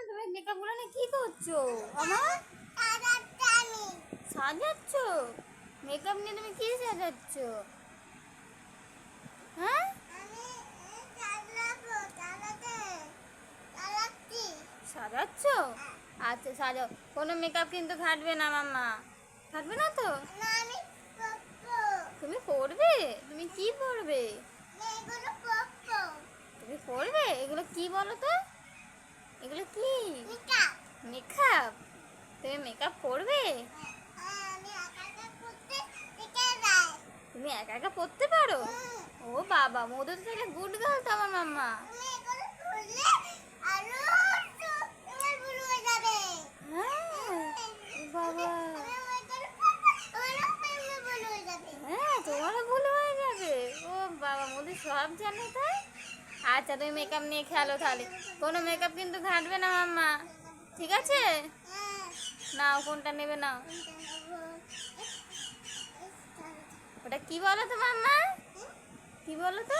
তুমি মেকআপ গুলো নিয়ে কি করছো? আমার সাজাচ্ছ? মেকআপ নিয়ে তুমি কি সাজাচ্ছ? হ্যাঁ, সাজাচ্ছ? আচ্ছা সাজাও, কোনো মেকআপ কিন্তু ঘাটবে না মাম্মা। ঘাটবে না তো? তুমি পড়বে? তুমি কি পড়বে? তুমি পড়বে? এগুলো কি বলো তো? এগুলো কি? মেকআপ? তুমি মেকআপ করবে? তুমি একা একা পড়তে পারো? ও বাবা, মধু তো তাহলে গুড গার্ল তো আমার মাম্মা। হ্যাঁ, বাবা। হ্যাঁ, তোমারও ভুল হয়ে যাবে। ও বাবা, মধু সব জানে তাই। আচ্ছা, তুমি মেকআপ নিয়ে খেলো তাহলে। কোনো মেকআপ কিন্তু ঘাটবে না মাম্মা, ঠিক আছে? নাও, কোনটা নেবে নাও। ওটা কি বলো তো মাম্মা? কি বলো তো?